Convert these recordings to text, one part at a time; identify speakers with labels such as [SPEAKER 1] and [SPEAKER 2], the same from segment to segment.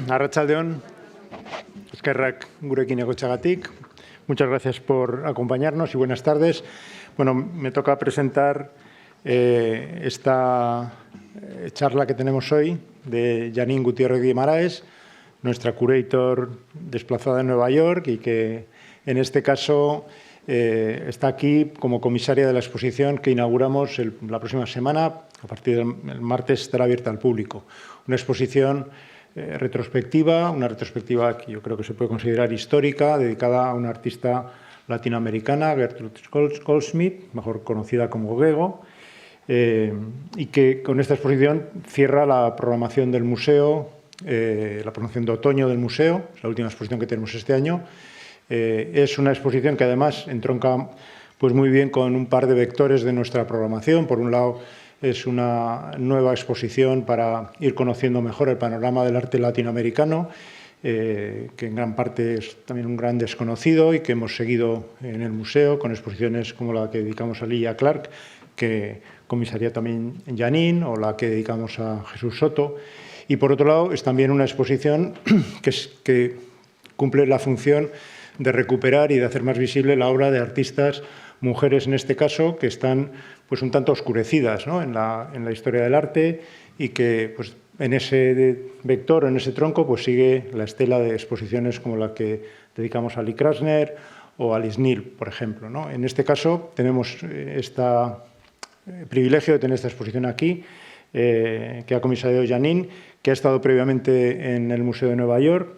[SPEAKER 1] Arratsaldeon, eskerrak gurekin egotxagatik. Muchas gracias por acompañarnos y buenas tardes. Bueno, me toca presentar esta charla que tenemos hoy de Janine Gutiérrez Guimaraes, nuestra curator desplazada en Nueva York y que en este caso está aquí como comisaria de la exposición que inauguramos la próxima semana. A partir del martes estará abierta al público. Una exposición retrospectiva, una retrospectiva que yo creo que se puede considerar histórica, dedicada a una artista latinoamericana, Gertrude Goldschmidt, mejor conocida como Gego, y que con esta exposición cierra la programación del museo, la programación de otoño del museo, es la última exposición que tenemos este año. Es una exposición que además entronca pues, muy bien con un par de vectores de nuestra programación. Por un lado, es una nueva exposición para ir conociendo mejor el panorama del arte latinoamericano, que en gran parte es también un gran desconocido y que hemos seguido en el museo con exposiciones como la que dedicamos a Lilia Clark, que comisaría también Janine, o la que dedicamos a Jesús Soto. Y por otro lado, es también una exposición que cumple la función de recuperar y de hacer más visible la obra de artistas, mujeres en este caso, que están pues, un tanto oscurecidas, ¿no? en la historia del arte y que pues, en ese vector, en ese tronco, pues, sigue la estela de exposiciones como la que dedicamos a Lee Krasner o a Alice Neal, por ejemplo, ¿no? En este caso tenemos este privilegio de tener esta exposición aquí, que ha comisariado Janine, que ha estado previamente en el Museo de Nueva York,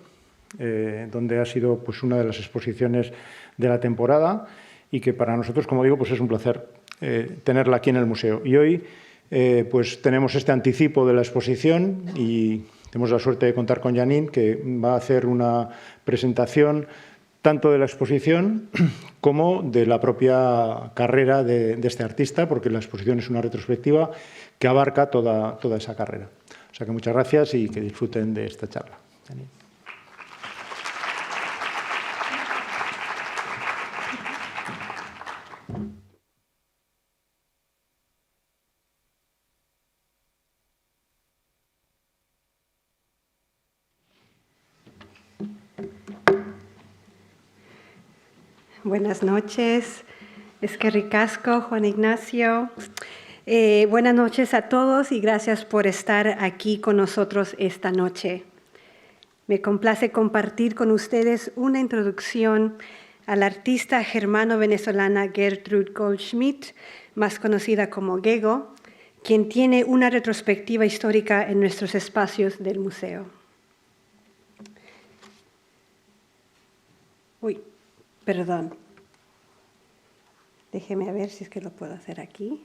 [SPEAKER 1] donde ha sido pues, una de las exposiciones de la temporada y que para nosotros, como digo, pues es un placer tenerla aquí en el museo. Y hoy pues tenemos este anticipo de la exposición y tenemos la suerte de contar con Janine, que va a hacer una presentación tanto de la exposición como de la propia carrera de este artista, porque la exposición es una retrospectiva que abarca toda esa carrera. O sea que muchas gracias y que disfruten de esta charla. Janine.
[SPEAKER 2] Buenas noches, eskerrik asko, Juan Ignacio. Buenas noches a todos y gracias por estar aquí con nosotros esta noche. Me complace compartir con ustedes una introducción a la artista germano-venezolana Gertrude Goldschmidt, más conocida como Gego, quien tiene una retrospectiva histórica en nuestros espacios del museo. Perdón. Déjeme ver si es que lo puedo hacer aquí.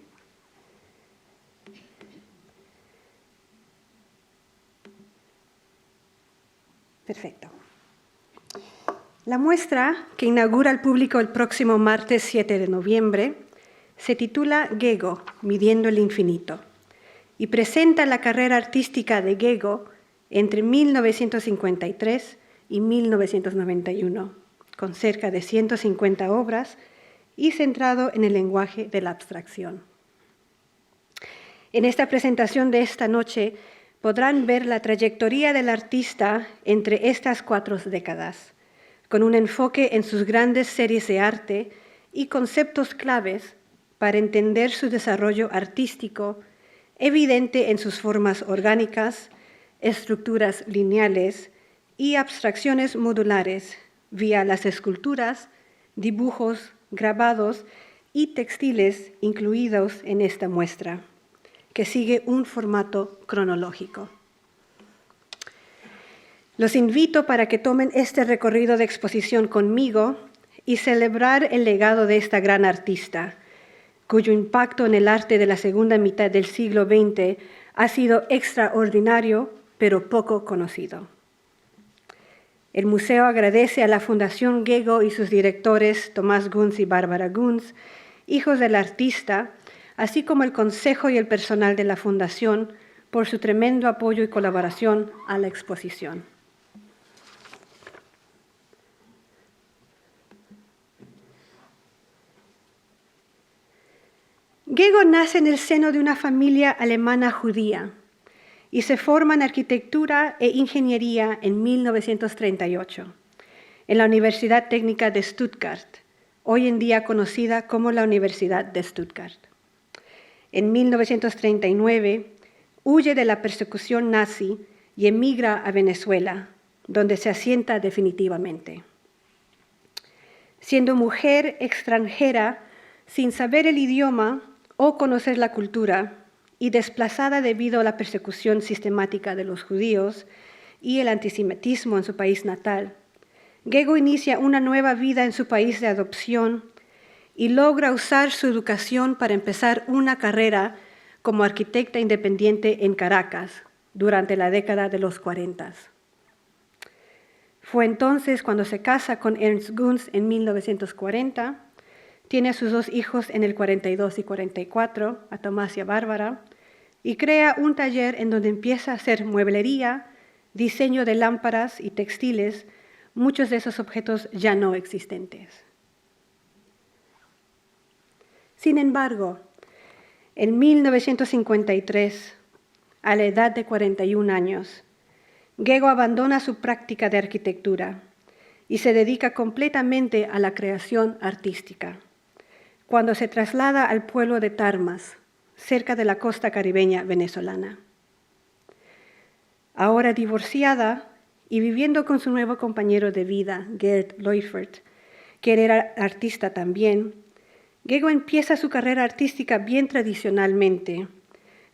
[SPEAKER 2] Perfecto. La muestra, que inaugura al público el próximo martes 7 de noviembre, se titula Gego, midiendo el infinito, y presenta la carrera artística de Gego entre 1953 y 1991. Con cerca de 150 obras y centrado en el lenguaje de la abstracción. En esta presentación de esta noche podrán ver la trayectoria del artista entre estas 4 décadas, con un enfoque en sus grandes series de arte y conceptos claves para entender su desarrollo artístico, evidente en sus formas orgánicas, estructuras lineales y abstracciones modulares, vía las esculturas, dibujos, grabados y textiles incluidos en esta muestra, que sigue un formato cronológico. Los invito para que tomen este recorrido de exposición conmigo y celebrar el legado de esta gran artista, cuyo impacto en el arte de la segunda mitad del siglo XX ha sido extraordinario, pero poco conocido. El museo agradece a la Fundación Gego y sus directores Tomás Gunz y Bárbara Gunz, hijos del artista, así como el consejo y el personal de la Fundación por su tremendo apoyo y colaboración a la exposición. Gego nace en el seno de una familia alemana judía y se forma en arquitectura e ingeniería en 1938 en la Universidad Técnica de Stuttgart, hoy en día conocida como la Universidad de Stuttgart. En 1939 huye de la persecución nazi y emigra a Venezuela, donde se asienta definitivamente. Siendo mujer extranjera, sin saber el idioma o conocer la cultura, y desplazada debido a la persecución sistemática de los judíos y el antisemitismo en su país natal, Gego inicia una nueva vida en su país de adopción y logra usar su educación para empezar una carrera como arquitecta independiente en Caracas durante la década de los 40. Fue entonces cuando se casa con Ernst Gunz en 1940, tiene a sus 2 hijos en el 42 y 44, a Tomás y a Bárbara, y crea un taller en donde empieza a hacer mueblería, diseño de lámparas y textiles, muchos de esos objetos ya no existentes. Sin embargo, en 1953, a la edad de 41 años, Gego abandona su práctica de arquitectura y se dedica completamente a la creación artística, cuando se traslada al pueblo de Tarmas, cerca de la costa caribeña venezolana. Ahora divorciada y viviendo con su nuevo compañero de vida, Gerd Leufert, que era artista también, Gego empieza su carrera artística bien tradicionalmente,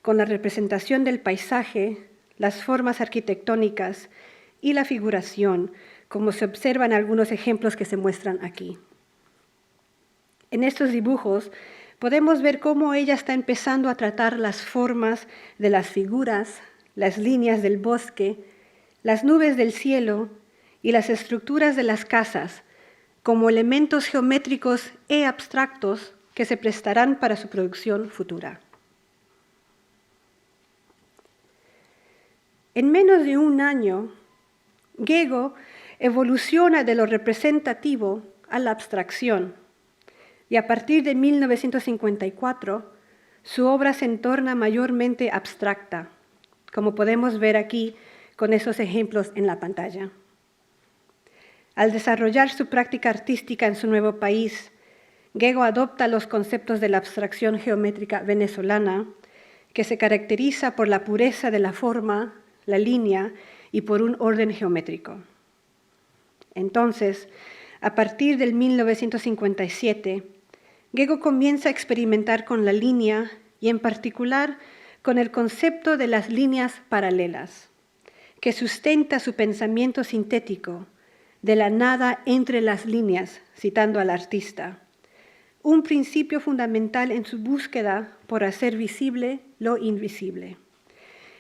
[SPEAKER 2] con la representación del paisaje, las formas arquitectónicas y la figuración, como se observan algunos ejemplos que se muestran aquí. En estos dibujos podemos ver cómo ella está empezando a tratar las formas de las figuras, las líneas del bosque, las nubes del cielo y las estructuras de las casas como elementos geométricos e abstractos que se prestarán para su producción futura. En menos de un año, Gego evoluciona de lo representativo a la abstracción, y a partir de 1954, su obra se torna mayormente abstracta, como podemos ver aquí con esos ejemplos en la pantalla. Al desarrollar su práctica artística en su nuevo país, Gego adopta los conceptos de la abstracción geométrica venezolana, que se caracteriza por la pureza de la forma, la línea y por un orden geométrico. Entonces, a partir del 1957, Gego comienza a experimentar con la línea y en particular con el concepto de las líneas paralelas, que sustenta su pensamiento sintético de la nada entre las líneas, citando al artista, un principio fundamental en su búsqueda por hacer visible lo invisible,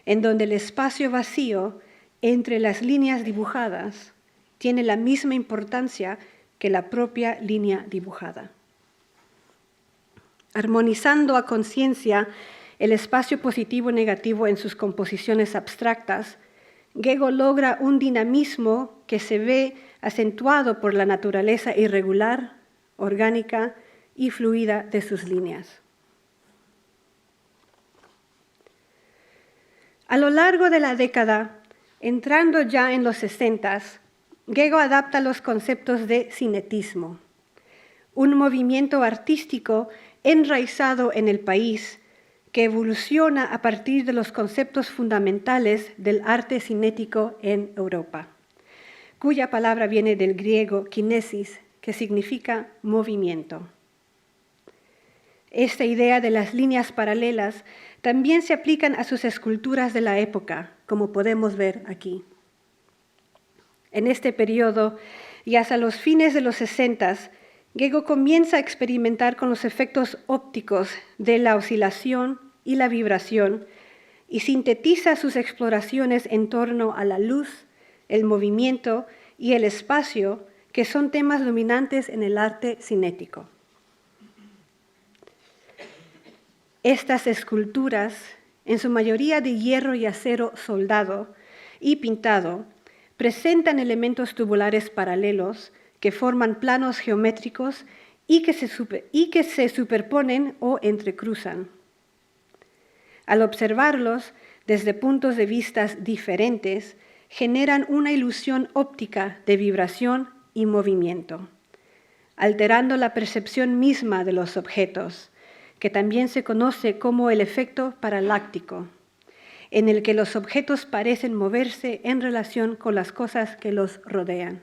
[SPEAKER 2] en donde el espacio vacío entre las líneas dibujadas tiene la misma importancia que la propia línea dibujada. Armonizando a conciencia el espacio positivo y negativo en sus composiciones abstractas, Gego logra un dinamismo que se ve acentuado por la naturaleza irregular, orgánica y fluida de sus líneas. A lo largo de la década, entrando ya en los 60s, Gego adapta los conceptos de cinetismo, un movimiento artístico enraizado en el país que evoluciona a partir de los conceptos fundamentales del arte cinético en Europa, cuya palabra viene del griego kinesis, que significa movimiento. Esta idea de las líneas paralelas también se aplican a sus esculturas de la época, como podemos ver aquí. En este periodo, y hasta los fines de los 60s, Gego comienza a experimentar con los efectos ópticos de la oscilación y la vibración y sintetiza sus exploraciones en torno a la luz, el movimiento y el espacio, que son temas dominantes en el arte cinético. Estas esculturas, en su mayoría de hierro y acero soldado y pintado, presentan elementos tubulares paralelos que forman planos geométricos y que se superponen o entrecruzan. Al observarlos, desde puntos de vista diferentes, generan una ilusión óptica de vibración y movimiento, alterando la percepción misma de los objetos, que también se conoce como el efecto paraláctico, en el que los objetos parecen moverse en relación con las cosas que los rodean.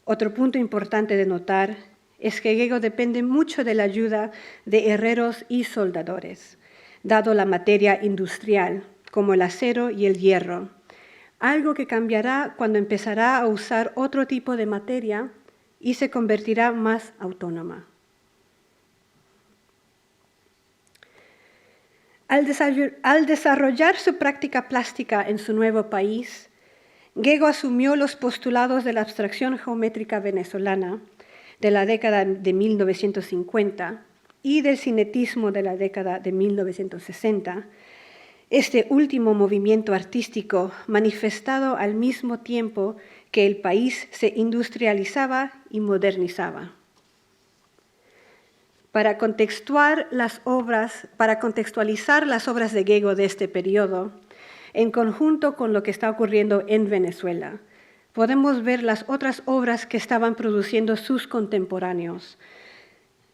[SPEAKER 2] Otro punto importante de notar es que Gego depende mucho de la ayuda de herreros y soldadores, dado la materia industrial, como el acero y el hierro, algo que cambiará cuando empezará a usar otro tipo de materia y se convertirá más autónoma. Al desarrollar su práctica plástica en su nuevo país, Gego asumió los postulados de la abstracción geométrica venezolana de la década de 1950 y del cinetismo de la década de 1960, este último movimiento artístico manifestado al mismo tiempo que el país se industrializaba y modernizaba. Para contextualizar las obras de Gego de este periodo, en conjunto con lo que está ocurriendo en Venezuela, podemos ver las otras obras que estaban produciendo sus contemporáneos,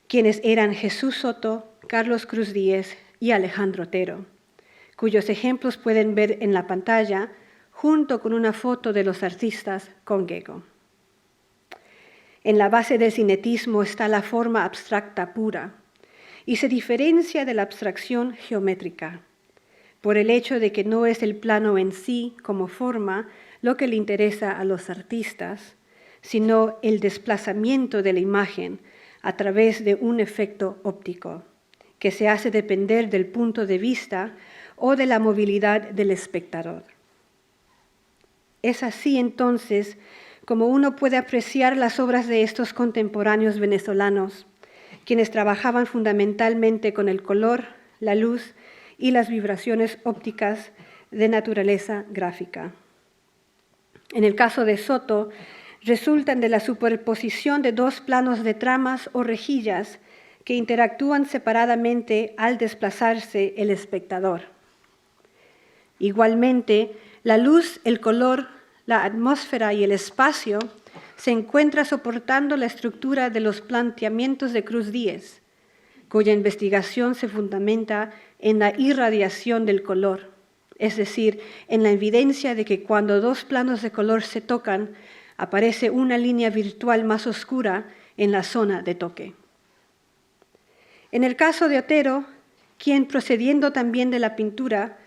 [SPEAKER 2] quienes eran Jesús Soto, Carlos Cruz Díez y Alejandro Otero, cuyos ejemplos pueden ver en la pantalla junto con una foto de los artistas con Gego. En la base del cinetismo está la forma abstracta pura y se diferencia de la abstracción geométrica por el hecho de que no es el plano en sí como forma lo que le interesa a los artistas, sino el desplazamiento de la imagen a través de un efecto óptico que se hace depender del punto de vista o de la movilidad del espectador. Es así entonces como uno puede apreciar las obras de estos contemporáneos venezolanos, quienes trabajaban fundamentalmente con el color, la luz y las vibraciones ópticas de naturaleza gráfica. En el caso de Soto, resultan de la superposición de dos planos de tramas o rejillas que interactúan separadamente al desplazarse el espectador. Igualmente, la luz, el color, la atmósfera y el espacio se encuentran soportando la estructura de los planteamientos de Cruz Díez, cuya investigación se fundamenta en la irradiación del color, es decir, en la evidencia de que cuando dos planos de color se tocan, aparece una línea virtual más oscura en la zona de toque. En el caso de Otero, quien procediendo también de la pintura,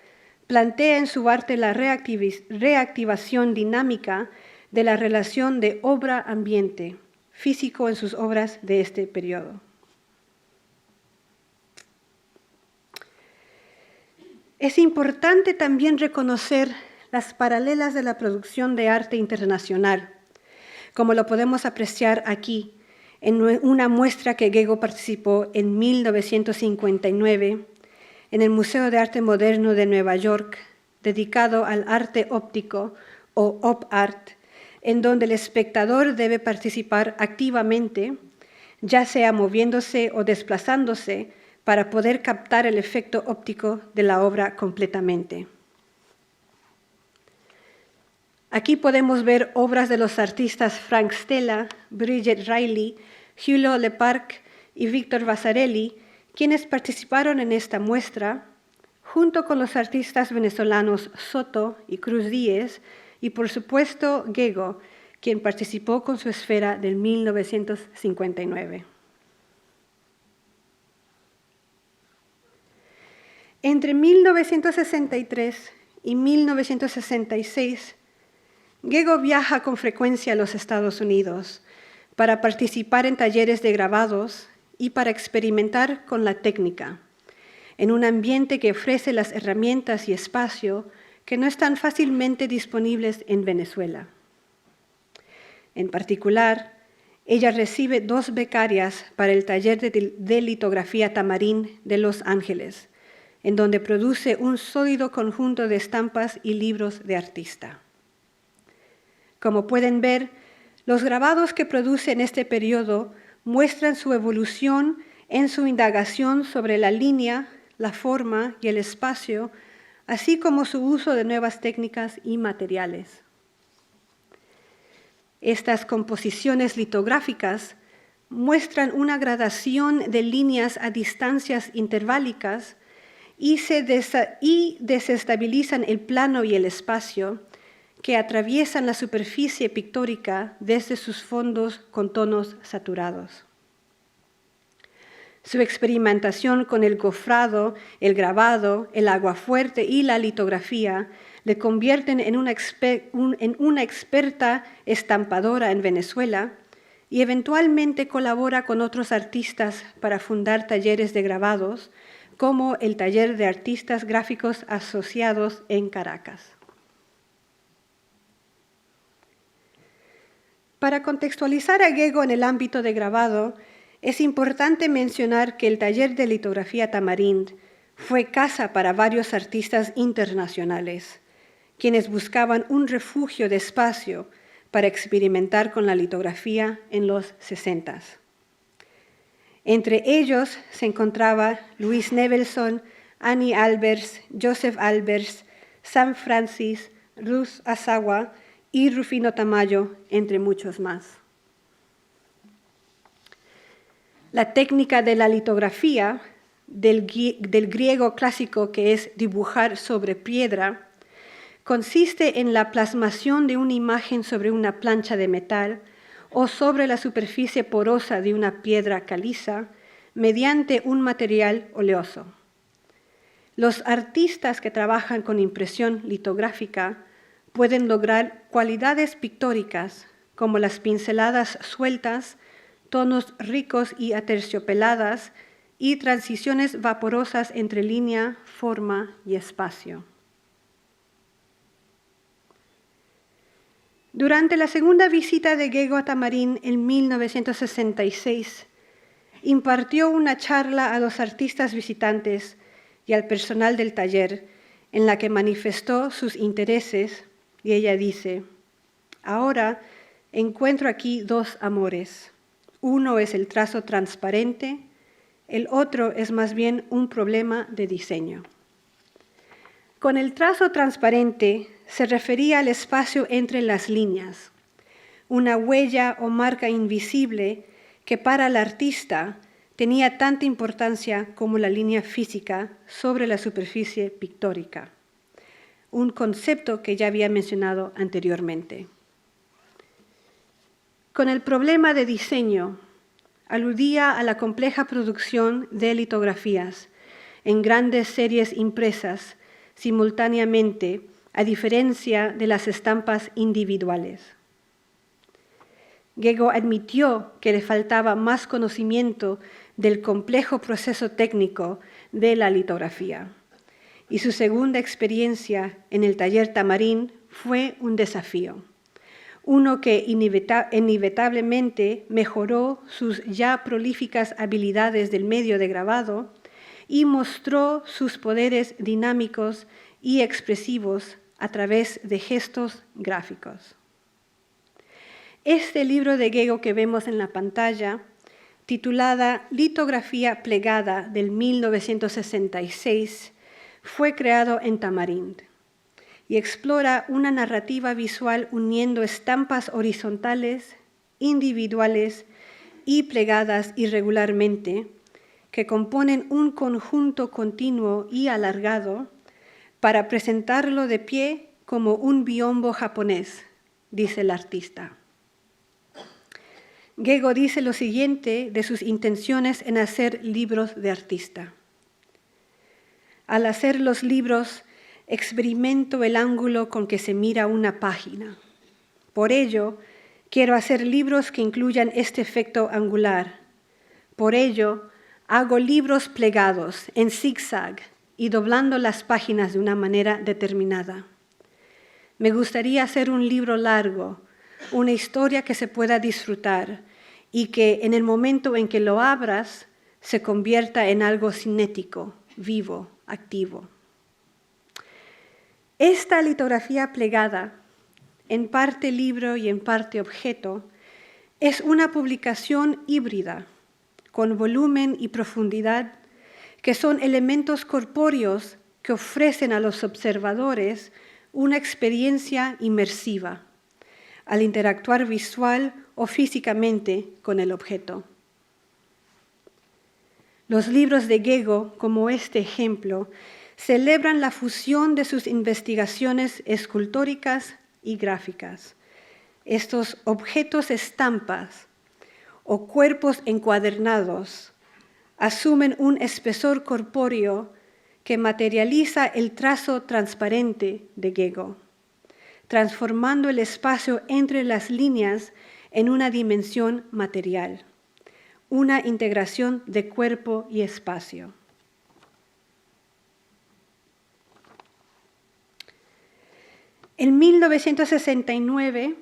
[SPEAKER 2] plantea en su arte la reactivación dinámica de la relación de obra-ambiente, físico en sus obras de este periodo. Es importante también reconocer las paralelas de la producción de arte internacional, como lo podemos apreciar aquí, en una muestra que Gego participó en 1959 en el Museo de Arte Moderno de Nueva York, dedicado al arte óptico o op-art, en donde el espectador debe participar activamente, ya sea moviéndose o desplazándose, para poder captar el efecto óptico de la obra completamente. Aquí podemos ver obras de los artistas Frank Stella, Bridget Riley, Julio Leparc y Víctor Vasarely, quienes participaron en esta muestra, junto con los artistas venezolanos Soto y Cruz Díez, y por supuesto Gego, quien participó con su esfera del 1959. Entre 1963 y 1966, Gego viaja con frecuencia a los Estados Unidos para participar en talleres de grabados y para experimentar con la técnica, en un ambiente que ofrece las herramientas y espacio que no están fácilmente disponibles en Venezuela. En particular, ella recibe 2 becarias para el taller de litografía Tamarín de Los Ángeles, en donde produce un sólido conjunto de estampas y libros de artista. Como pueden ver, los grabados que produce en este periodo muestran su evolución en su indagación sobre la línea, la forma y el espacio así como su uso de nuevas técnicas y materiales. Estas composiciones litográficas muestran una gradación de líneas a distancias interválicas y desestabilizan el plano y el espacio que atraviesan la superficie pictórica desde sus fondos con tonos saturados. Su experimentación con el gofrado, el grabado, el aguafuerte y la litografía le convierten en una experta estampadora en Venezuela y eventualmente colabora con otros artistas para fundar talleres de grabados, como el Taller de Artistas Gráficos Asociados en Caracas. Para contextualizar a Gego en el ámbito de grabado, es importante mencionar que el Taller de Litografía Tamarind fue casa para varios artistas internacionales, quienes buscaban un refugio de espacio para experimentar con la litografía en los 60. Entre ellos se encontraba Luis Nevelson, Annie Albers, Joseph Albers, Sam Francis, Ruth Asawa y Rufino Tamayo, entre muchos más. La técnica de la litografía, del griego clásico que es dibujar sobre piedra, consiste en la plasmación de una imagen sobre una plancha de metal o sobre la superficie porosa de una piedra caliza mediante un material oleoso. Los artistas que trabajan con impresión litográfica pueden lograr cualidades pictóricas como las pinceladas sueltas, tonos ricos y aterciopeladas y transiciones vaporosas entre línea, forma y espacio. Durante la segunda visita de Gego a Tamarín en 1966, impartió una charla a los artistas visitantes y al personal del taller en la que manifestó sus intereses y ella dice: ahora encuentro aquí dos amores. Uno es el trazo transparente, el otro es más bien un problema de diseño. Con el trazo transparente se refería al espacio entre las líneas, una huella o marca invisible que para el artista tenía tanta importancia como la línea física sobre la superficie pictórica, un concepto que ya había mencionado anteriormente. Con el problema de diseño, aludía a la compleja producción de litografías en grandes series impresas simultáneamente, a diferencia de las estampas individuales. Gego admitió que le faltaba más conocimiento del complejo proceso técnico de la litografía, y su segunda experiencia en el taller Tamarín fue un desafío, uno que inevitablemente mejoró sus ya prolíficas habilidades del medio de grabado y mostró sus poderes dinámicos y expresivos a través de gestos gráficos. Este libro de Gego que vemos en la pantalla, titulada Litografía plegada del 1966, fue creado en Tamarind y explora una narrativa visual uniendo estampas horizontales, individuales y plegadas irregularmente, que componen un conjunto continuo y alargado para presentarlo de pie como un biombo japonés, dice el artista. Gego dice lo siguiente de sus intenciones en hacer libros de artista. Al hacer los libros, experimento el ángulo con que se mira una página. Por ello, quiero hacer libros que incluyan este efecto angular. Por ello, hago libros plegados en zigzag y doblando las páginas de una manera determinada. Me gustaría hacer un libro largo, una historia que se pueda disfrutar y que en el momento en que lo abras se convierta en algo cinético, vivo, activo. Esta litografía plegada, en parte libro y en parte objeto, es una publicación híbrida, con volumen y profundidad, que son elementos corpóreos que ofrecen a los observadores una experiencia inmersiva al interactuar visual o físicamente con el objeto. Los libros de Gego, como este ejemplo, celebran la fusión de sus investigaciones escultóricas y gráficas. Estos objetos estampas o cuerpos encuadernados asumen un espesor corpóreo que materializa el trazo transparente de Gego, transformando el espacio entre las líneas en una dimensión material, una integración de cuerpo y espacio. En 1969,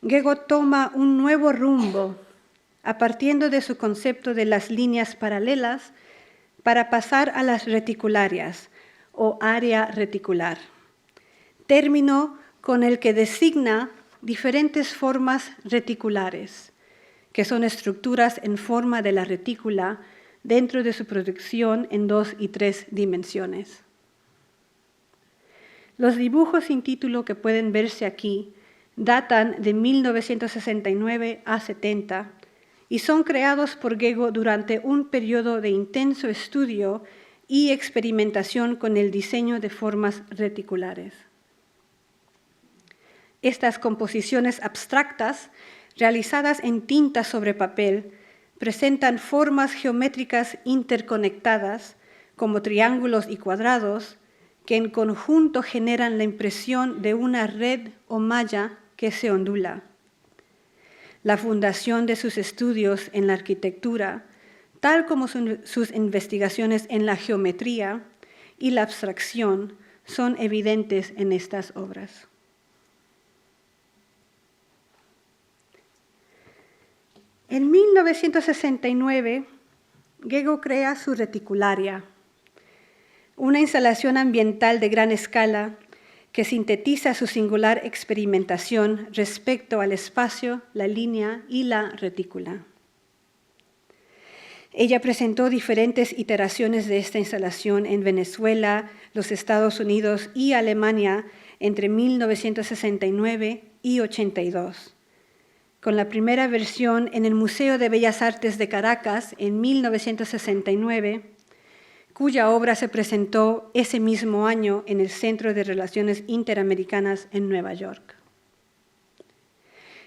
[SPEAKER 2] Gego toma un nuevo rumbo, partiendo de su concepto de las líneas paralelas, para pasar a las reticularias o área reticular, término con el que designa diferentes formas reticulares, que son estructuras en forma de la retícula dentro de su producción en 2 y 3 dimensiones. Los dibujos sin título que pueden verse aquí datan de 1969 a 70 y son creados por Gego durante un periodo de intenso estudio y experimentación con el diseño de formas reticulares. Estas composiciones abstractas, realizadas en tinta sobre papel, presentan formas geométricas interconectadas, como triángulos y cuadrados, que en conjunto generan la impresión de una red o malla que se ondula. La fundación de sus estudios en la arquitectura, tal como sus investigaciones en la geometría y la abstracción, son evidentes en estas obras. En 1969, Gego crea su reticularia, una instalación ambiental de gran escala que sintetiza su singular experimentación respecto al espacio, la línea y la retícula. Ella presentó diferentes iteraciones de esta instalación en Venezuela, los Estados Unidos y Alemania entre 1969 y 82. Con la primera versión en el Museo de Bellas Artes de Caracas en 1969, cuya obra se presentó ese mismo año en el Centro de Relaciones Interamericanas en Nueva York.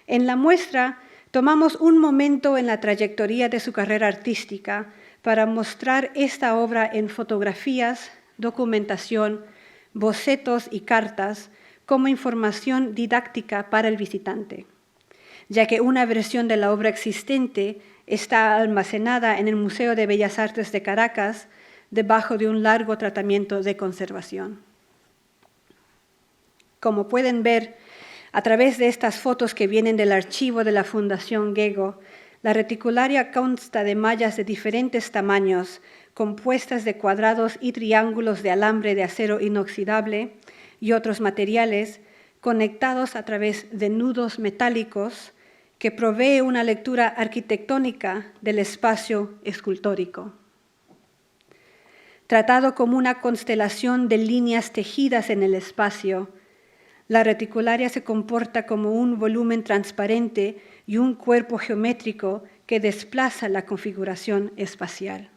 [SPEAKER 2] En la muestra tomamos un momento en la trayectoria de su carrera artística para mostrar esta obra en fotografías, documentación, bocetos y cartas como información didáctica para el visitante, ya que una versión de la obra existente está almacenada en el Museo de Bellas Artes de Caracas debajo de un largo tratamiento de conservación. Como pueden ver, a través de estas fotos que vienen del archivo de la Fundación Gego, la reticularia consta de mallas de diferentes tamaños, compuestas de cuadrados y triángulos de alambre de acero inoxidable y otros materiales, conectados a través de nudos metálicos, que provee una lectura arquitectónica del espacio escultórico. Tratado como una constelación de líneas tejidas en el espacio, la reticularia se comporta como un volumen transparente y un cuerpo geométrico que desplaza la configuración espacial.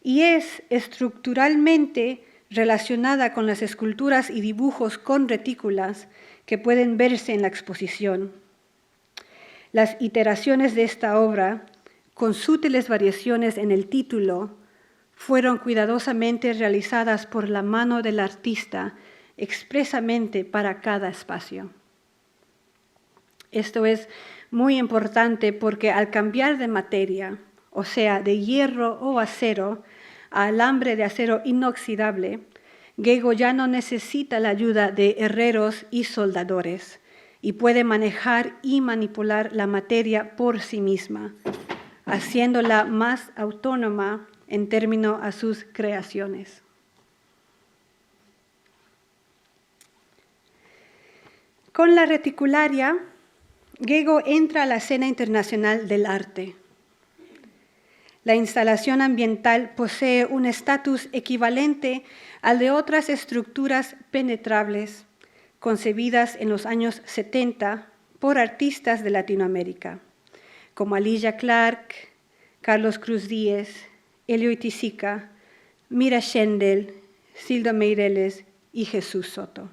[SPEAKER 2] Y es estructuralmente relacionada con las esculturas y dibujos con retículas que pueden verse en la exposición. Las iteraciones de esta obra, con sutiles variaciones en el título, fueron cuidadosamente realizadas por la mano del artista expresamente para cada espacio. Esto es muy importante porque al cambiar de materia, o sea, de hierro o acero, a alambre de acero inoxidable, Gego ya no necesita la ayuda de herreros y soldadores y puede manejar y manipular la materia por sí misma, haciéndola más autónoma en términos a sus creaciones. Con la reticularia, Gego entra a la escena internacional del arte. la instalación ambiental posee un estatus equivalente al de otras estructuras penetrables concebidas en los años 70 por artistas de Latinoamérica, como Alicia Clark, Carlos Cruz Díez, Elio Itisica, Mira Schendel, Sildo Meireles y Jesús Soto.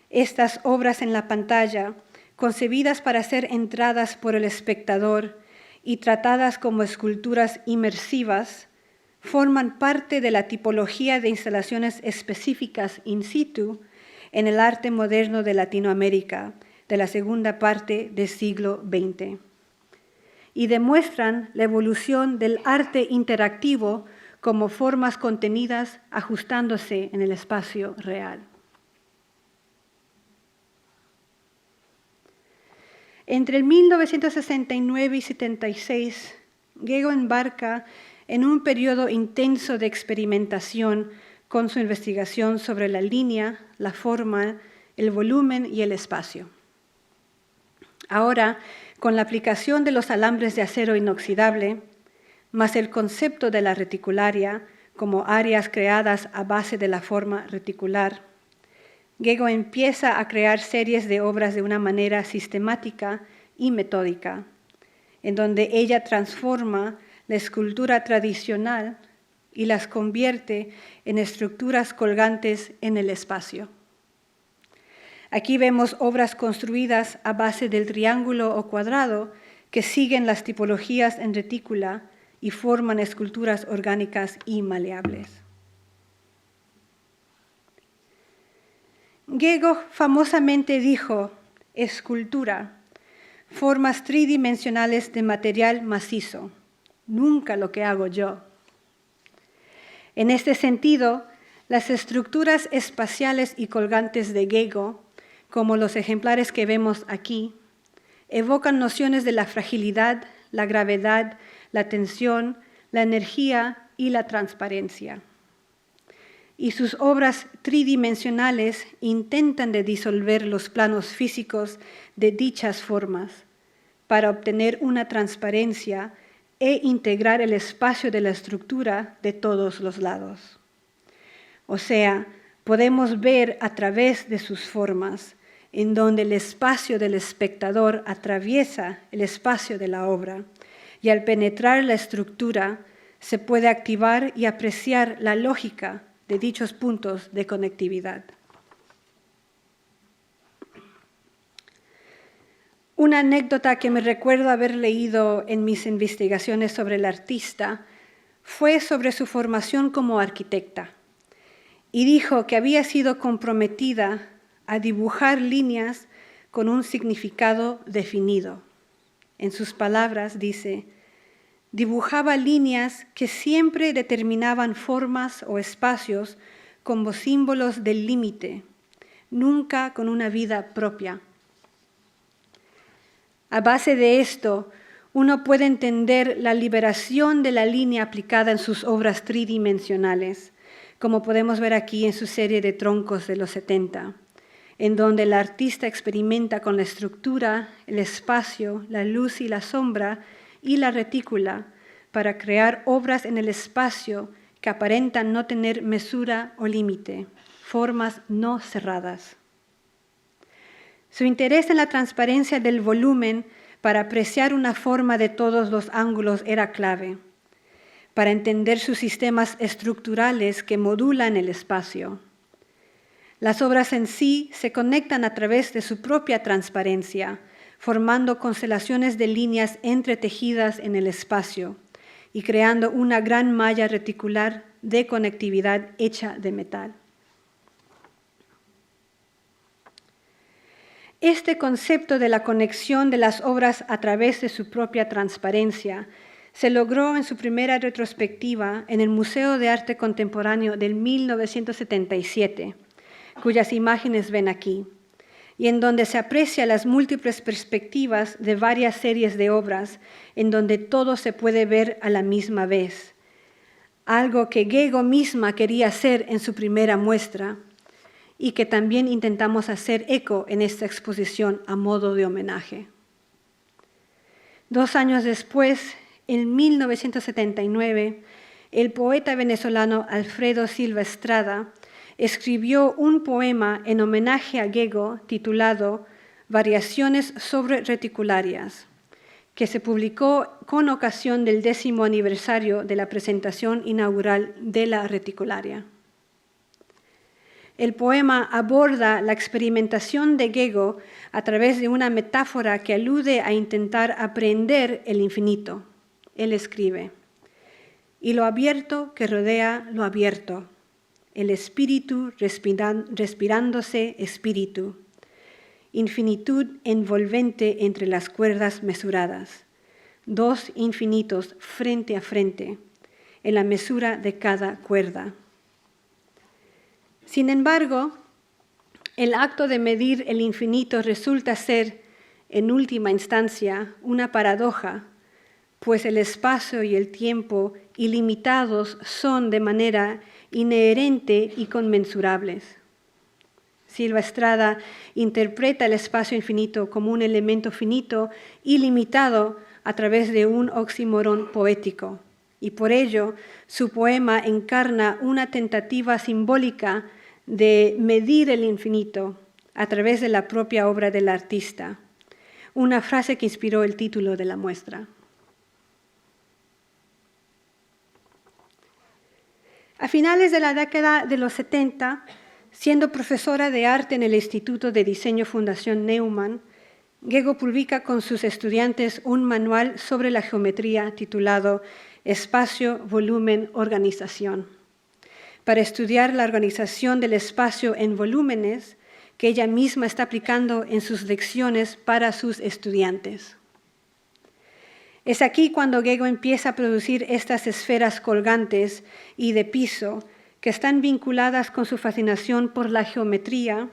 [SPEAKER 2] Estas obras en la pantalla, concebidas para ser entradas por el espectador y tratadas como esculturas inmersivas, forman parte de la tipología de instalaciones específicas in situ en el arte moderno de Latinoamérica de la segunda parte del siglo XX y demuestran la evolución del arte interactivo como formas contenidas ajustándose en el espacio real. Entre el 1969 y 76, Gego embarca en un periodo intenso de experimentación con su investigación sobre la línea, la forma, el volumen y el espacio. Ahora, con la aplicación de los alambres de acero inoxidable, más el concepto de la reticularia como áreas creadas a base de la forma reticular, Gego empieza a crear series de obras de una manera sistemática y metódica, en donde ella transforma la escultura tradicional y las convierte en estructuras colgantes en el espacio. Aquí vemos obras construidas a base del triángulo o cuadrado que siguen las tipologías en retícula y forman esculturas orgánicas y maleables. Gego famosamente dijo: escultura, formas tridimensionales de material macizo, nunca lo que hago yo. En este sentido, las estructuras espaciales y colgantes de Gego, como los ejemplares que vemos aquí, evocan nociones de la fragilidad, la gravedad, la tensión, la energía y la transparencia. Y sus obras tridimensionales intentan de disolver los planos físicos de dichas formas para obtener una transparencia e integrar el espacio de la estructura de todos los lados. O sea, podemos ver a través de sus formas, en donde el espacio del espectador atraviesa el espacio de la obra, y al penetrar la estructura se puede activar y apreciar la lógica de dichos puntos de conectividad. Una anécdota que me recuerdo haber leído en mis investigaciones sobre el artista fue sobre su formación como arquitecta, y dijo que había sido comprometida a dibujar líneas con un significado definido. En sus palabras dice: dibujaba líneas que siempre determinaban formas o espacios como símbolos del límite, nunca con una vida propia. A base de esto, uno puede entender la liberación de la línea aplicada en sus obras tridimensionales, como podemos ver aquí en su serie de troncos de los 70, en donde el artista experimenta con la estructura, el espacio, la luz y la sombra y la retícula para crear obras en el espacio que aparentan no tener mesura o límite, formas no cerradas. Su interés en la transparencia del volumen para apreciar una forma de todos los ángulos era clave, para entender sus sistemas estructurales que modulan el espacio. Las obras en sí se conectan a través de su propia transparencia, formando constelaciones de líneas entretejidas en el espacio y creando una gran malla reticular de conectividad hecha de metal. Este concepto de la conexión de las obras a través de su propia transparencia se logró en su primera retrospectiva en el Museo de Arte Contemporáneo del 1977, cuyas imágenes ven aquí, y en donde se aprecia las múltiples perspectivas de varias series de obras en donde todo se puede ver a la misma vez, algo que Gego misma quería hacer en su primera muestra y que también intentamos hacer eco en esta exposición a modo de homenaje. 2 años después, en 1979, el poeta venezolano Alfredo Silva Estrada escribió un poema en homenaje a Gego titulado Variaciones sobre reticularias, que se publicó con ocasión del 10º aniversario de la presentación inaugural de la reticularia. El poema aborda la experimentación de Gego a través de una metáfora que alude a intentar aprehender el infinito. Él escribe: y lo abierto que rodea lo abierto, el espíritu respirándose espíritu, infinitud envolvente entre las cuerdas mesuradas, dos infinitos frente a frente, en la mesura de cada cuerda. Sin embargo, el acto de medir el infinito resulta ser, en última instancia, una paradoja, pues el espacio y el tiempo ilimitados son de manera inherente y conmensurables. Silva Estrada interpreta el espacio infinito como un elemento finito y limitado a través de un oxímoron poético, y por ello su poema encarna una tentativa simbólica de medir el infinito a través de la propia obra del artista, una frase que inspiró el título de la muestra. A finales de la década de los 70, siendo profesora de arte en el Instituto de Diseño Fundación Neumann, Gego publica con sus estudiantes un manual sobre la geometría titulado Espacio, Volumen, Organización, para estudiar la organización del espacio en volúmenes que ella misma está aplicando en sus lecciones para sus estudiantes. Es aquí cuando Gego empieza a producir estas esferas colgantes y de piso que están vinculadas con su fascinación por la geometría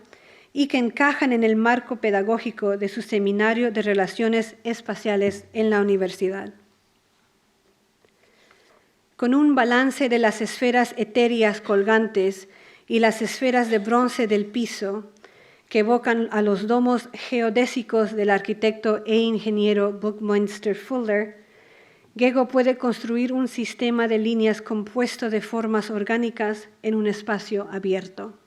[SPEAKER 2] y que encajan en el marco pedagógico de su seminario de relaciones espaciales en la universidad. Con un balance de las esferas etéreas colgantes y las esferas de bronce del piso, que evocan a los domos geodésicos del arquitecto e ingeniero Buckminster Fuller, Gego puede construir un sistema de líneas compuesto de formas orgánicas en un espacio abierto.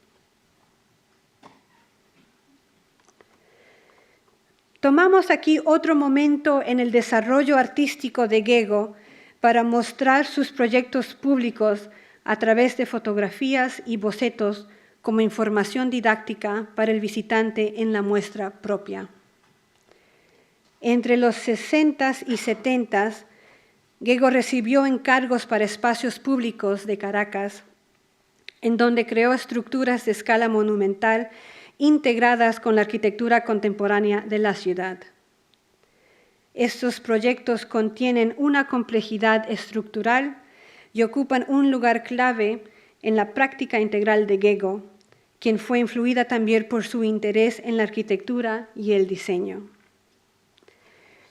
[SPEAKER 2] Tomamos aquí otro momento en el desarrollo artístico de Gego para mostrar sus proyectos públicos a través de fotografías y bocetos como información didáctica para el visitante en la muestra propia. Entre los 60s y 70s, Gego recibió encargos para espacios públicos de Caracas, en donde creó estructuras de escala monumental integradas con la arquitectura contemporánea de la ciudad. Estos proyectos contienen una complejidad estructural y ocupan un lugar clave en la práctica integral de Gego, quien fue influida también por su interés en la arquitectura y el diseño.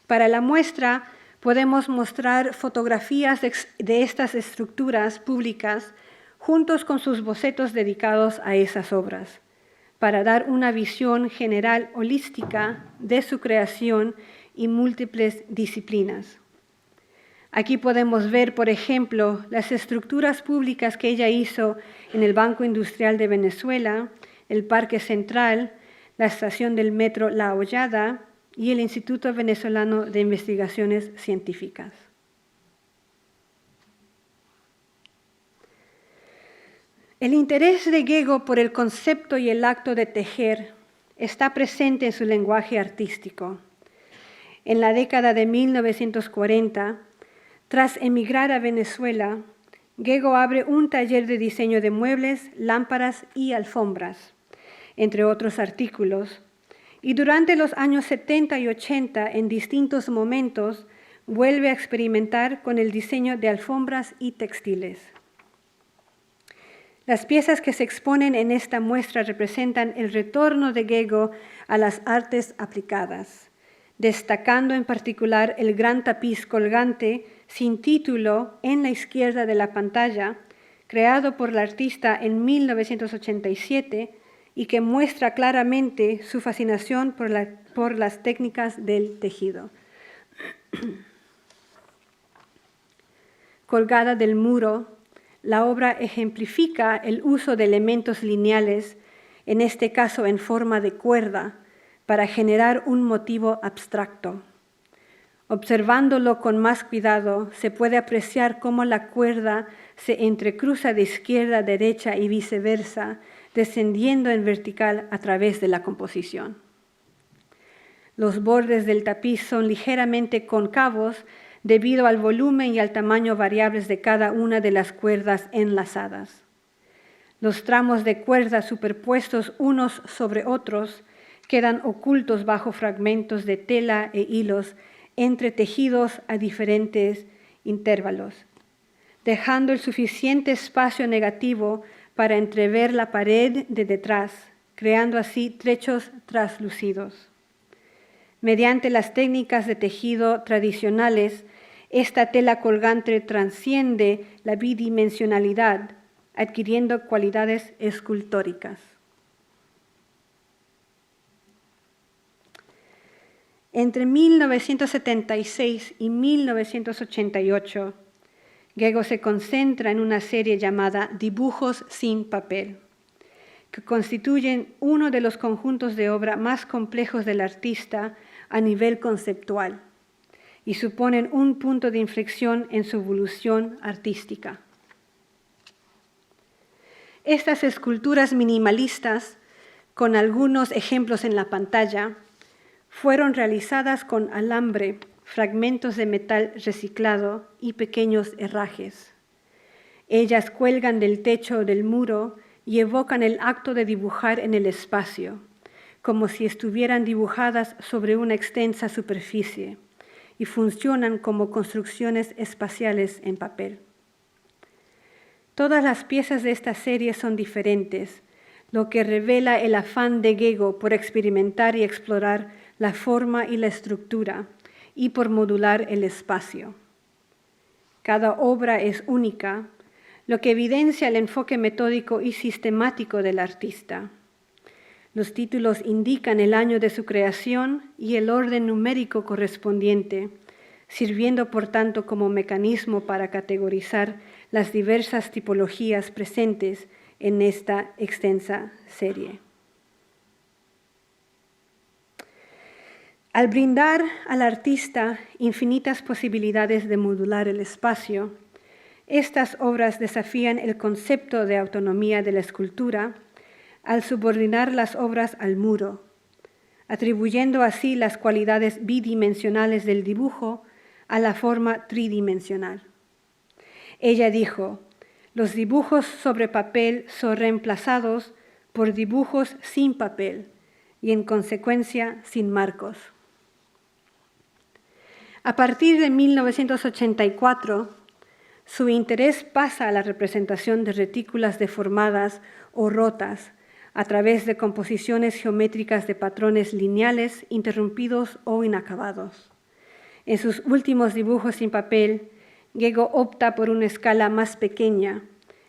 [SPEAKER 2] Para la muestra podemos mostrar fotografías de estas estructuras públicas juntos con sus bocetos dedicados a esas obras, para dar una visión general holística de su creación y múltiples disciplinas. Aquí podemos ver, por ejemplo, las estructuras públicas que ella hizo en el Banco Industrial de Venezuela, el Parque Central, la estación del metro La Hollada y el Instituto Venezolano de Investigaciones Científicas. El interés de Gego por el concepto y el acto de tejer está presente en su lenguaje artístico. En la década de 1940, tras emigrar a Venezuela, Gego abre un taller de diseño de muebles, lámparas y alfombras, entre otros artículos, y durante los años 70 y 80, en distintos momentos, vuelve a experimentar con el diseño de alfombras y textiles. Las piezas que se exponen en esta muestra representan el retorno de Gego a las artes aplicadas, destacando en particular el gran tapiz colgante sin título en la izquierda de la pantalla, creado por la artista en 1987 y que muestra claramente su fascinación por las técnicas del tejido. colgada del muro, la obra ejemplifica el uso de elementos lineales, en este caso en forma de cuerda, para generar un motivo abstracto. Observándolo con más cuidado, se puede apreciar cómo la cuerda se entrecruza de izquierda a derecha y viceversa, descendiendo en vertical a través de la composición. Los bordes del tapiz son ligeramente cóncavos debido al volumen y al tamaño variables de cada una de las cuerdas enlazadas. Los tramos de cuerda superpuestos unos sobre otros quedan ocultos bajo fragmentos de tela e hilos entretejidos a diferentes intervalos, dejando el suficiente espacio negativo para entrever la pared de detrás, creando así trechos translúcidos. Mediante las técnicas de tejido tradicionales, esta tela colgante trasciende la bidimensionalidad, adquiriendo cualidades escultóricas. Entre 1976 y 1988, Gego se concentra en una serie llamada Dibujos sin papel, que constituyen uno de los conjuntos de obra más complejos del artista a nivel conceptual y suponen un punto de inflexión en su evolución artística. Estas esculturas minimalistas, con algunos ejemplos en la pantalla, fueron realizadas con alambre, fragmentos de metal reciclado y pequeños herrajes. Ellas cuelgan del techo o del muro y evocan el acto de dibujar en el espacio, como si estuvieran dibujadas sobre una extensa superficie, y funcionan como construcciones espaciales en papel. Todas las piezas de esta serie son diferentes, lo que revela el afán de Gego por experimentar y explorar la forma y la estructura, y por modular el espacio. Cada obra es única, lo que evidencia el enfoque metódico y sistemático del artista. Los títulos indican el año de su creación y el orden numérico correspondiente, sirviendo por tanto como mecanismo para categorizar las diversas tipologías presentes en esta extensa serie. Al brindar al artista infinitas posibilidades de modular el espacio, estas obras desafían el concepto de autonomía de la escultura al subordinar las obras al muro, atribuyendo así las cualidades bidimensionales del dibujo a la forma tridimensional. Ella dijo: los dibujos sobre papel son reemplazados por dibujos sin papel y en consecuencia sin marcos. A partir de 1984, su interés pasa a la representación de retículas deformadas o rotas a través de composiciones geométricas de patrones lineales, interrumpidos o inacabados. En sus últimos dibujos sin papel, Gego opta por una escala más pequeña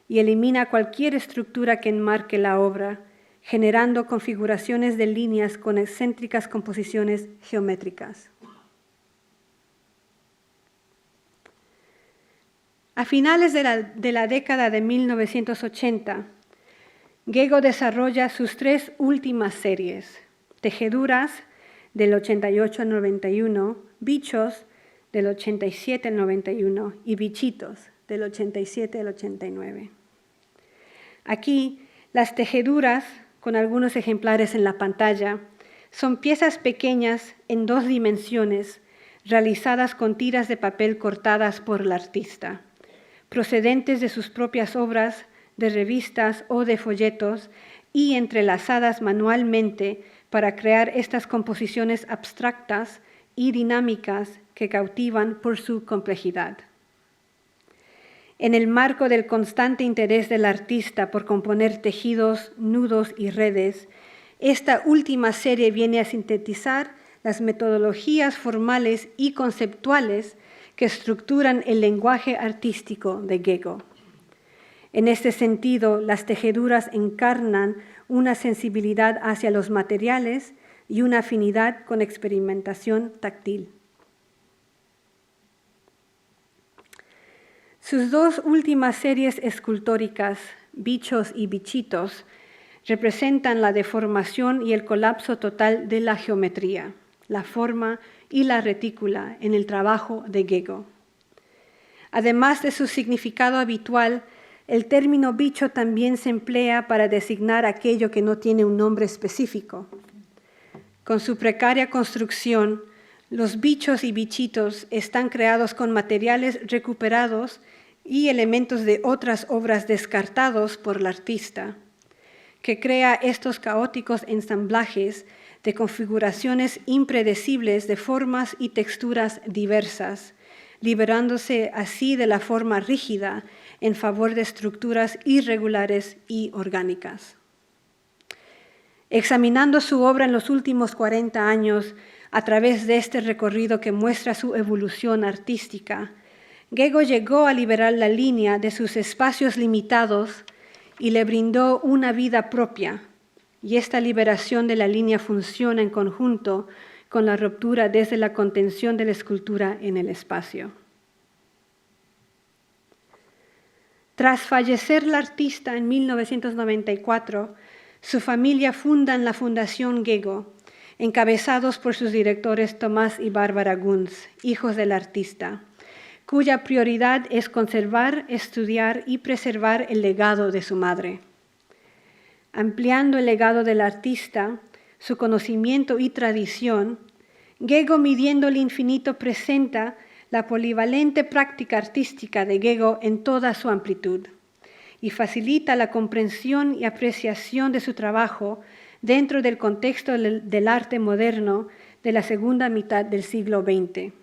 [SPEAKER 2] y elimina cualquier estructura que enmarque la obra, generando configuraciones de líneas con excéntricas composiciones geométricas. A finales de la década de 1980, Gego desarrolla sus tres últimas series: Tejeduras, del 88 al 91, Bichos, del 87 al 91, y Bichitos, del 87 al 89. Aquí, las tejeduras, con algunos ejemplares en la pantalla, son piezas pequeñas en 2 dimensiones, realizadas con tiras de papel cortadas por el artista, procedentes de sus propias obras, de revistas o de folletos, y entrelazadas manualmente para crear estas composiciones abstractas y dinámicas que cautivan por su complejidad. En el marco del constante interés del artista por componer tejidos, nudos y redes, esta última serie viene a sintetizar las metodologías formales y conceptuales que estructuran el lenguaje artístico de Gego. En este sentido, las tejeduras encarnan una sensibilidad hacia los materiales y una afinidad con experimentación táctil. Sus dos últimas series escultóricas, Bichos y Bichitos, representan la deformación y el colapso total de la geometría, la forma y la retícula en el trabajo de Gego. Además de su significado habitual, el término bicho también se emplea para designar aquello que no tiene un nombre específico. Con su precaria construcción, los bichos y bichitos están creados con materiales recuperados y elementos de otras obras descartados por el artista, que crea estos caóticos ensamblajes de configuraciones impredecibles de formas y texturas diversas, liberándose así de la forma rígida en favor de estructuras irregulares y orgánicas. Examinando su obra en los últimos 40 años, a través de este recorrido que muestra su evolución artística, Gego llegó a liberar la línea de sus espacios limitados y le brindó una vida propia, y esta liberación de la línea funciona en conjunto con la ruptura desde la contención de la escultura en el espacio. Tras fallecer la artista en 1994, su familia fundan la Fundación Gego, encabezados por sus directores Tomás y Bárbara Gunz, hijos del artista, cuya prioridad es conservar, estudiar y preservar el legado de su madre. Ampliando el legado del artista, su conocimiento y tradición, Gego Midiendo el Infinito presenta la polivalente práctica artística de Gego en toda su amplitud y facilita la comprensión y apreciación de su trabajo dentro del contexto del arte moderno de la segunda mitad del siglo XX.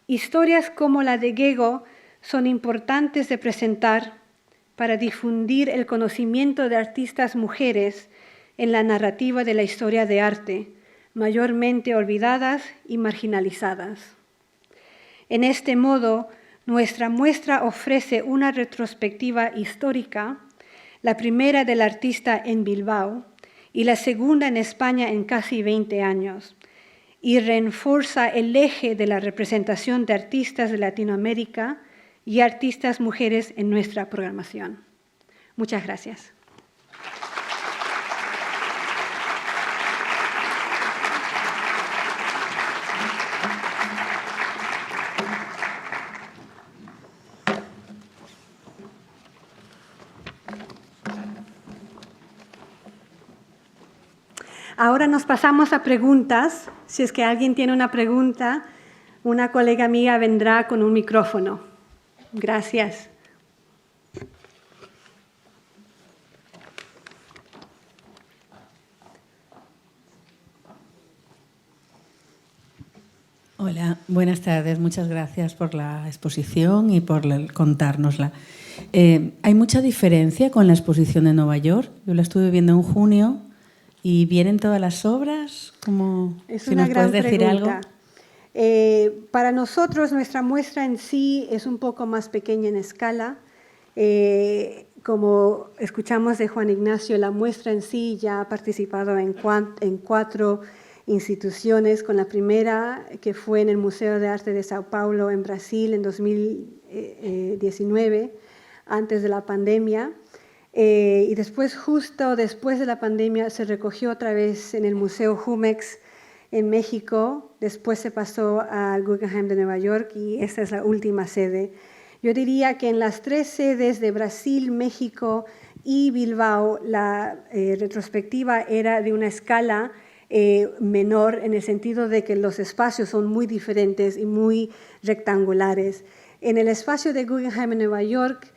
[SPEAKER 2] Historias como la de Gego son importantes de presentar para difundir el conocimiento de artistas mujeres en la narrativa de la historia de arte, mayormente olvidadas y marginalizadas. En este modo, nuestra muestra ofrece una retrospectiva histórica, la primera del artista en Bilbao y la segunda en España en casi 20 años, y refuerza el eje de la representación de artistas de Latinoamérica y artistas mujeres en nuestra programación. Muchas gracias. Ahora nos pasamos a preguntas. Si es que alguien tiene una pregunta, una colega mía vendrá con un micrófono. Gracias.
[SPEAKER 3] Hola, buenas tardes. Muchas gracias por la exposición y por contárnosla. ¿Hay mucha diferencia con la exposición de Nueva York? Yo la estuve viendo en junio y ¿vienen todas las obras?
[SPEAKER 2] Es
[SPEAKER 3] si
[SPEAKER 2] una
[SPEAKER 3] nos
[SPEAKER 2] gran
[SPEAKER 3] puedes decir
[SPEAKER 2] pregunta.
[SPEAKER 3] Algo.
[SPEAKER 2] Para nosotros, nuestra muestra en sí es un poco más pequeña en escala. Como escuchamos de Juan Ignacio, la muestra en sí ya ha participado en 4 instituciones, con la primera que fue en el Museo de Arte de Sao Paulo en Brasil en 2019, antes de la pandemia. Y después, justo después de la pandemia, se recogió otra vez en el Museo Jumex en México, después se pasó al Guggenheim de Nueva York y esta es la última sede. Yo diría que en las 3 sedes de Brasil, México y Bilbao, la retrospectiva era de una escala menor, en el sentido de que los espacios son muy diferentes y muy rectangulares. En el espacio de Guggenheim en Nueva York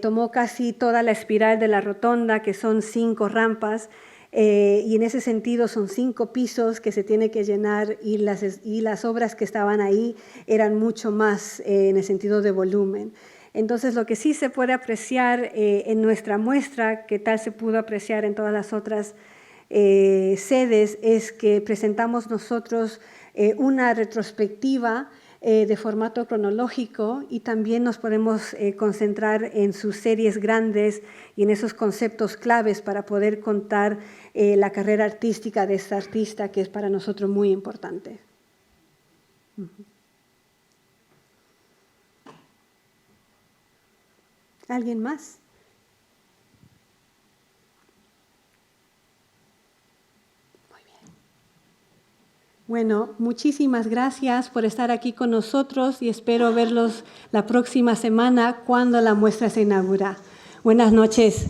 [SPEAKER 2] tomó casi toda la espiral de la rotonda, que son 5 rampas, y en ese sentido son 5 pisos que se tiene que llenar y las obras que estaban ahí eran mucho más en el sentido de volumen. Entonces, lo que sí se puede apreciar en nuestra muestra, que tal se pudo apreciar en todas las otras sedes, es que presentamos nosotros una retrospectiva de formato cronológico y también nos podemos concentrar en sus series grandes y en esos conceptos claves para poder contar la carrera artística de esta artista, que es para nosotros muy importante. ¿Alguien más? Muy bien. Bueno, muchísimas gracias por estar aquí con nosotros y espero verlos la próxima semana cuando la muestra se inaugura. Buenas noches.